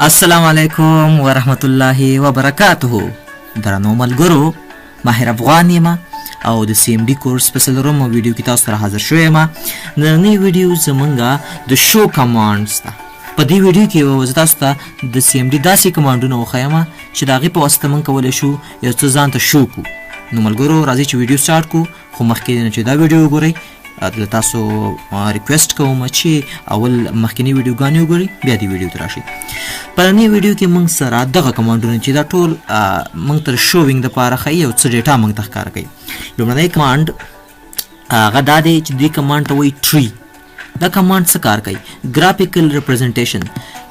السلام علیکم ورحمت الله وبرکاته. درنو ملګرو، ماهر افغان یم او د سی ام ډي کورس په څلورمه ویډیو کې تاسو سره حاضر شوی یم. نننۍ ویډیو زمونږ د شو کمانډز ده. په دې ویډیو کې زه تاسو ته د سی ام ډي داسې کمانډونه وښیم چې د هغې په واسطه موږ کولی شو یو څه ځان ته شو کړو. نو ملګرو راځئ چې ویډیو سټارټ کړو، خو مخکې نه چې دا ویډیو وګورئ د تاسو ریکویسټ کوم چې اول مخکینی ویډیوګانې وګورئ، بیا دې ویډیو ته راشئ. په نننۍ ویډیو کې موږ سره دغه کمانډونه چې دا ټول موږ ته شوینګ دپاره ښیي او څه ډیټا موږ ته ښکاره کوي. لومړنی کمانډ هغه دا دی چې دې کمانډ ته وایي ټري. دا کمانډ څه کار کوي؟ ګرافیکل ریپرزنټیشن.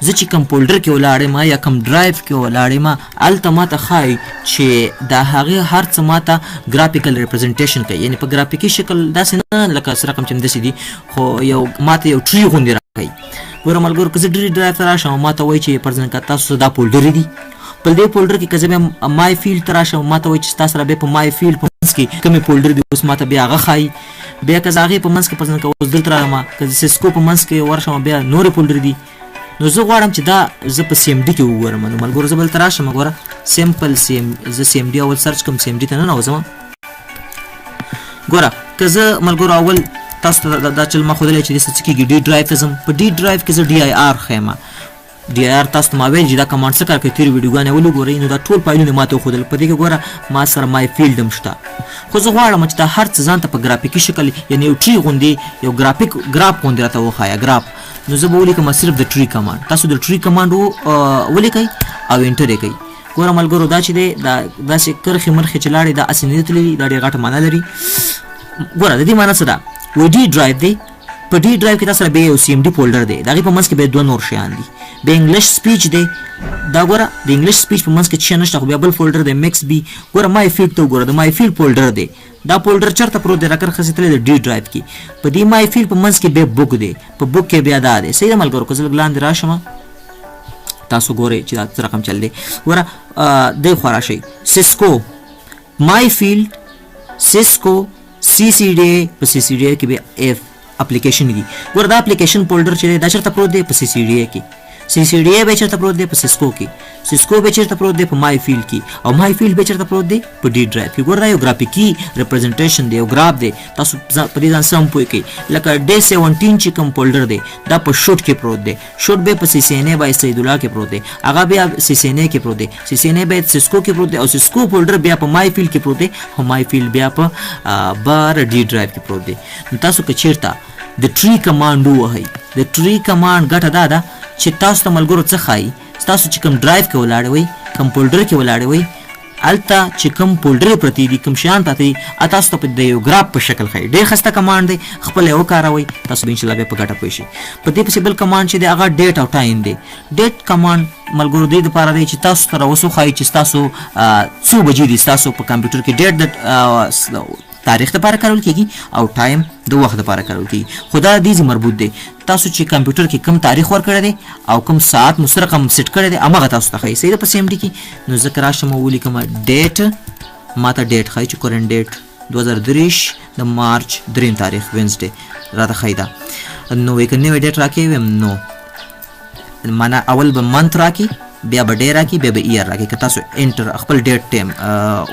زه چې کوم فولډر کې ولاړ یم یا کوم ډرایو کې ولاړ یم، هلته ماته ښایي چې د هغې هر څه ماته ګرافیکل ریپرزنټیشن کوي، یعنې په ګرافیکي شکل داسې نه لکه څه رقم چې همداسې دي، خو ماته یو ټري غوندې راښیي. ګوره ملګرو، که زه ډرایو ته راشم ماته وایي چې پرزنټ که تاسو دا فولډرې دي. په دې فولډر کې که زه بیا مای فیلډ ته راشم ماته وایي چې ستا سره بیا په مای فیلډ په منځ کې کومې فولډر دي، اوس ماته بیا هغه ښایي. بیا که زه هغې په منځ کې پرزنټ که اوس دلته راغلم، که زه سیسکو په منځ کې ورشم بیا نورې فولډر دي. نو زه غواړم چې دا زه په سی ام ډي کې وګورم. نو ملګرو زه به دلته راشم، ګوره سمپل زه سی ام ډي اول سرچ کوم، سی ام ډي ته ننوځم. ګوره که زه ملګرو اول تاسو ته دا چل ما ښودلی چې دې څه کېږي، ډي ډرایو ته ځم. په ډي ډرایو کې زه ډي آی آر ښیم. ډي آی آر تاسو ته ما ویل چې دا کمانډ څه کار کوي، تېرې ویډیوګانې اول وګورئ. نو دا ټول فایلونه ما ته وښودل. په دې کې ګوره ما سره مای فیلډ هم شته، خو زه غواړم چې دا هر څه ځان ته په ګرافیکي شکل، یعنې یو ټري غوندې یو ګراف غوندې راته وښایه، ګراف. نو زه به ولیکم صرف د ټري کمانډ. تاسو د ټري کمانډ ولیکئ او انټر یې کوئ. ګوره ملګرو دا چې دی دا داسې کرښې مرخې چې لاړې دا هسې نه دي تللي، دا ډېره غټه معنا لري. ګوره د دې معنا څه ده؟ وایي ډي ډرایو دی. په ډي ډرایو کې تاسو سره بیا یو سی ام ډي فولډر دی، د هغې په منځ کې بیا دوه نور شیان دي. بیا انګلیش سپیچ دی. دا ګوره د انګلیش سپیچ په منځ کې څه نشته، خو بیا بل فولډر دی میکس بي. ګوره مای فیلډ ته وګوره، د مای فیلډ فولډر دی. دا فولډر چېرته پروت دی؟ راکر خسېتلی د ډي ډرایو کې. په دې مای فیلډ په منځ کې بیا بک دی، په بک کې بیا دا دی. صحیح ده ملګرو؟ که زه لږ لاندې راشم تاسو ګورئ چې دا څه رقم چل دی. ګوره دې خوا راشئ، سیسکو مای فیلډ سیسکو سی سی ډي. په سی سی ډي کې بیا اف اپلیکیشن دي. ګوره دا اپلیکیشن فولډر چې دی دا چېرته پروت دی؟ په سی سی ډي کې. سی سی ډي به چېرته پروت دی؟ په سیسکو کې. سیسکو به چېرته پروت دی؟ په مای فیلډ کې. او مای فیلډ به چېرته پروت دی؟ په ډي ډرایو کې. ګوره دا یو ګرافیکي ریپرزنټیشن دی، یو ګراف دی. تاسو په دې ځان سم پوه کړئ. لکه ډي 17 چې کوم فولډر دی دا په شوټ کې پروت دی. شوټ به په سی سی ان ای بای سیدالله کې پروت دی، هغه بیا سی سی ان ای کې پروت دی، سی سی ان ای بیا سیسکو کې پروت دی، او سیسکو فولډر بیا په مای فیلډ کې پروت دی، او مای فیلډ بیا په بار ډي ډرایو کې پروت دی. نو تاسو که چېرته د ټري کمانډ ووهئ، د ټري کمانډ ګټه دا ده چې تاسو ته ملګرو څه ښایي. تاسو چې کوم ډرایو کې ولاړې وئ، کوم فولډر کې ولاړې وئ، هلته چې کوم فولډرې پرتې دي، کوم شیان پراته دي، تاسو ته د یو ګراف په شکل ښایي. ډېر ښایسته کمانډ دی، خپله یې وکاروئ، تاسو به انشاءالله بیا په ګټه پوه شئ. په دې پسې بل کمانډ چې دی هغه ډیټ او ټایم دی. ډیټ کمانډ ملګرو دې دپاره دی چې تاسو ته راوس وښایي چې ستاسو څو بجې دي. ستاسو په کمپیوټر کې ډیټ د تاریخ دپاره کارول کېږي او ټایم د وخت دپاره کارول کېږي، خو دا دې مربوط دی. تاسو چې کمپیوټر کې کم تاریخ ورکړی دی او کم ساعت مو سره کم سیټ کړی دی، هماغه تاسو ته ښایي. صحیح ده؟ په سی ام ډي کې. نو زه که راشم ولیکم ډیټ، ماته ډیټ ښایي چې کورنټ ډیټ 2023 د مارچ 3 تاریخ وینزډے راته ښایي دا. نو که نوی ډیټ راکړی ویم نو معنا اول به منت راکړي، بیا به ډے راکړي، بیا به ایئر راکړي. که تاسو انټر خپل ډیټ ټایم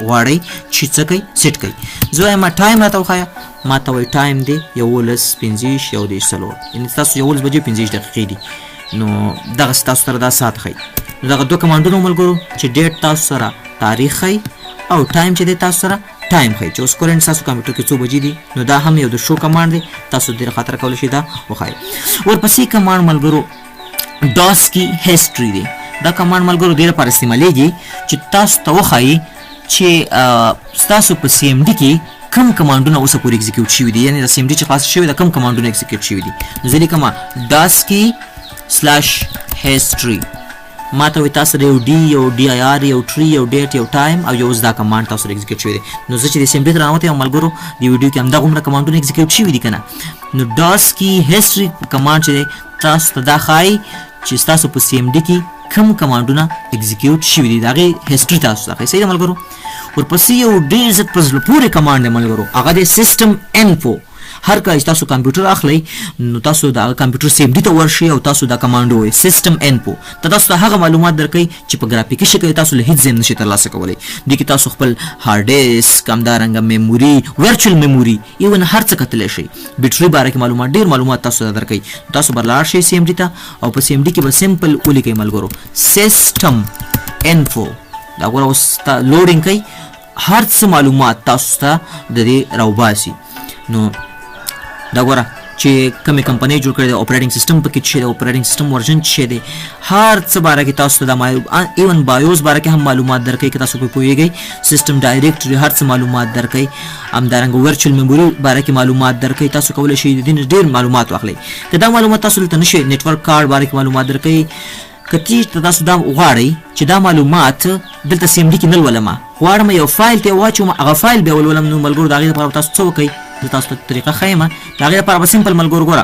غواړئ چې څه کوئ سیټ کوئ. زه وایم ټایم راته وښایه، ماته وایي ټایم دی 11:25 1:04، یعنې تاسو 11:25 دقیقې دي. نو دغسې تاسو سره دا ساعت ښایي. نو دغه دوه کمانډونه ملګرو چې ډیټ تاسو سره تاریخ ښایي او ټایم چې دی تاسو سره ټایم ښایي چې اوس کورنټ تاسو کمپیوټر کې څو بجې دي. نو دا هم یو د شو کمانډ دی، تاسو ډېره خاطره کولی شئ دا وښایي. ورپسې کمانډ ملګرو ډاسکي هسټري دی. دا کمانډ ملګرو دې لپاره استعمالیږي چې تاسو ته وښایي چې ستاسو په سی ام ډي کې کم کمانډونه اوسه پورې اکزیکیوټ شوي دي، یعنې د سی ام ډي چې خلاص شوي ده کم کمانډونه اکزیکیوټ شوي دي. نو زه لیکم ډاسکي /history. ما ته وایي تاسو سره یو ډي، یو ډي آی آر، یو ټري، یو ډیټ، یو ټایم او یو اوس دا کمانډ تاسو سره اکزیکیوټ شوی دی. نو زه چې د سی ام ډي ته رانوتی یم ملګرو د ویډیو کې همدغه عمره کمانډونه اکزیکیوټ شوي دي که نه. نو ډاسکي هسټري کمانډ چې دی تاسو ته دا ښایي چې ستاسو په سی ام ډي کې کم کمانډونه اکزیکیوټ شوي دي، د هغې هسټري تاسو ته ښایي. صحیح ده ملګرو؟ ورپسې یو ډېر زیات په زړه پورې کمانډ دی ملګرو، هغه دی سیسټم انفو. هر کله تاسو کمپیوټر اخلي نو تاسو دا کمپیوټر CMD ته ورشي او تاسو دا کمانډ وای سیستم انفو تاسو هغه معلومات درکې چې په ګرافیکي شکل تاسو له هیڅ ځای نشئ ترلاسه کولی د کې تاسو خپل هارد ډیسک همدارنګه میموري ورچوال میموري ایون هر څه کتلی شئ بیټري باره کې معلومات ډېر معلومات تاسو ته درکوي تاسو به لاړ شئ CMD ته او په CMD کې به سمپل ولیکئ ملګرو سیسټم انفو دا ګوره اوس لوډینګ کوي هر څه معلومات تاسو ته د دې راوباسي نو دا ګوره چې کومې کمپنۍ جوړ کړې ده اپریټنګ سیسټم پکې چې د اپریټنګ سیسټم ورژن چې دی هر څه باره کې تاسو ته د ایون بایوس باره کې هم معلومات درکوي که تاسو پرې پوهیږئ سیسټم ډایرکټري هر څه معلومات درکوي همدارنګه ورچوال میموري باره کې معلومات درکوي تاسو کولی شئ د دې ډېر معلومات واخلئ که دا معلومات تاسو دلته نشئ نیټورک کارډ باره کې معلومات درکوي که چېرته تاسو دا غواړئ چې دا معلومات دلته CMD کې نه لولم غواړم یو فایل ته واچوم هغه فایل بیا ولولم نو ملګرو د هغې لپاره تاسو څه وکئ زه تاسو ته طریقه ښیم د هغې لپاره به سمپل ملګرو ګوره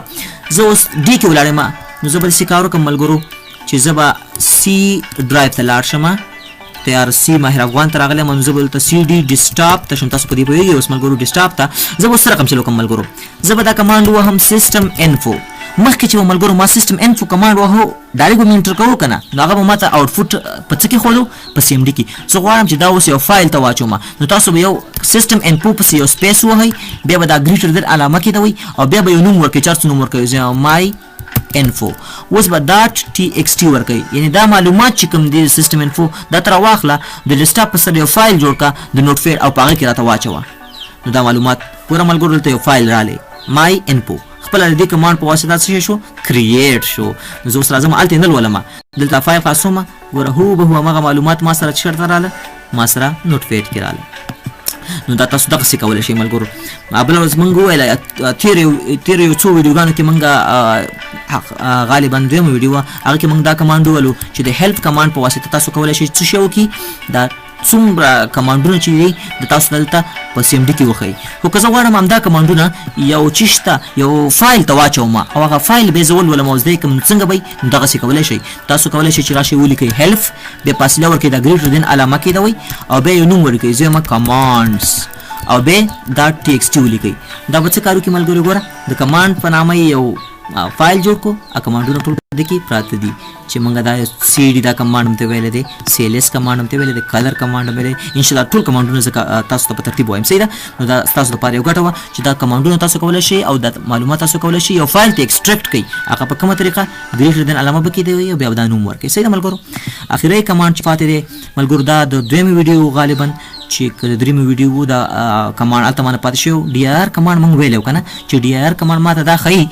زه اوس D کې ولاړ یم نو زه به داسې کار وکړم ملګرو چې زه به C ډرایو ته لاړ شم تیار C ماهر افغان ته راغلی یم نو زه به دلته CD ډیسکټاپ ته شم تاسو په دې پوهېږئ اوس ملګرو ډیسکټاپ ته زه به اوس څه رقم چلو کوم ملګرو زه به دا کمانډ ووهم سیسټم انفو مخکې چې به ملګرو ما سیسټم انفو کمانډ وهو ډایرکټ به مې انټر کوو که نه نو هغه به ما ته آوټپوټ په څه کې ښودو په CMD کې زه غواړم چې دا اوس یو فایل ته واچوم نو تاسو به یو سیسټم انفو پسې یو سپیس ووهئ بیا به دا ګریټر دین علامه کېدوئ او بیا به یو نوم ورکوئ چېرته نوم ورکوئ زه مای انفو اوس به ډاټ TXT ورکوئ یعنې دا معلومات چې کوم دی سیسټم انفو دا ته راواخله د ډیسکټاپ په سر یو فایل جوړ کړه د نوټ پیډ او په هغې کې راته واچوه نو دا معلومات پوره ملګرو دلته یو فایل رالی مای انفو خپله د دې کمانډ په واسطه څه شو کریټ شو نو زه اوس راځم هلته یې نه لولم دلته فایل خلاصوم ګوره هوبهو هماغه معلومات ما سره چېرته راله ما سره نوټ پیډ کې راله نو دا تاسو دغسې کولی شئ ملګرو بله ورځ موږ وویله تېرو یو څو ویډیوګانو کې موږ غالبا دویمه ویډیو وه هغه کې موږ دا کمانډ وویلو چې د هیلپ کمانډ په واسطه تاسو کولی شئ څه شی وکړي دا څومره کمانډونه چې دي د تاسو دلته په CMD کې وښیي خو که زه غواړم همدا کمانډونه یو چیز ته یو فایل ته واچوم او هغه فایل به یې زه ولولم او زده یې کړم نو څنګه به نو دغسې کولی شئ تاسو کولی شئ چې راشئ ولیکئ هیلپ بیا فاصله ورکړئ دا ګریټر دین علامه کېدوئ او بیا یو نوم ورکړئ زه یم کمانډس او بیا دا TXT ولیکئ دا به څه کار وکړي ملګرو ګوره د کمانډ په نامه یو فایل جوړ کو کمانډونه ټول په دې کې پراته دي چې موږ دا CD دا کمانډ هم ته ویلی دی CLS کمانډ هم ته ویلی دی کلر کمانډ هم ویلی انشاءالله ټول کمانډونه زه تاسو ته په ترتیب وایم صحیح ده نو دا ستاسو دپاره یو ګټه وه چې دا کمانډونه تاسو کولی شئ او دا معلومات تاسو کولی شئ یو فایل ته ایکسټریکټ کړئ هغه په کومه طریقه ګریټر دین علامه به کېدوي او بیا به دا نوم ورکړئ صحیح ده ملګرو اخري کمانډ چې پاتې دی ملګرو دا د دویمې ویډیو غالبا چې کله دریمې ویډیو دا کمانډ هلته مانه پاتې شوی DIR کمانډ موږ ویلی که نه چې DIR کمانډ ما ته دا ښیي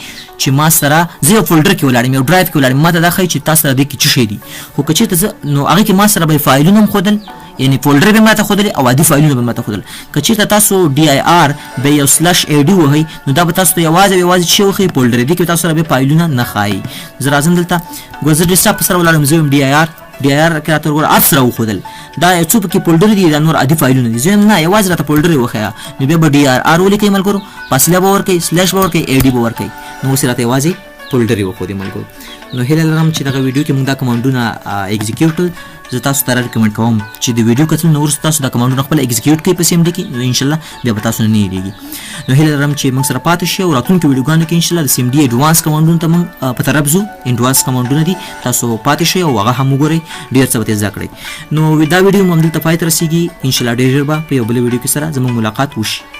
چې ما سره زه یو فولډر کې ولاړ یم یو ډرایو کې ولاړ یم ما ته دا ښیي چې تا سره دې کې څه شی دي خو که چېرته زه نو هغې کې ما سره به یې فایلونه هم ښودل یعنې فولډر به ما ته ښودلې او عادي فایلونه به ما ته ښودل که چېرته تاسو DIR به یو /AD وهئ نو دا به تاسو ته یوازې یوازې څه وښیي فولډر دې کې تاسو سره به فایلونه نه ښایي زه راځم دلته ګوره زه ډیسکټاپ په سره ولاړ یم زه یم DIR کې راته ګوره هر څه راوښودل دا یو څو پکې فولډر دي دا نور عادي فایلونه دي زه یم نه یوازې راته فولډر یې وښیه نو بیا به DIR ولیکئ ملګرو فاصله به ورکئ / به ورکئ AD به ورکئ نو اوس یې راته یوازې فولډر یې وښودې ملګرو نو هیله لرم چې دغه ویډیو کې موږ دا کمانډونه ایګزیکیوټ کړل زه تاسو ته ریکمنډ کوم چې د ویډیو کتلو نه وروسته تاسو دا کمانډونه خپل ایګزیکیوټ کړئ په CMD کې نو انشاءالله بیا به تاسو نه هېرېږي نو هیله لرم چې موږ سره پاتې شئ او راتلونکو ویډیوګانو کې انشاءالله د CMD ایډوانس کمانډونو ته موږ په طرف ځو ایډوانس کمانډونه دي تاسو پاتې شئ او هغه هم وګورئ ډېر څه به ترې زده کړئ نو دا ویډیو مو همدلته پای ته رسېږي انشاءالله ډېر ژر به په یو بله ویډیو کې سره زموږ ملاقات وشي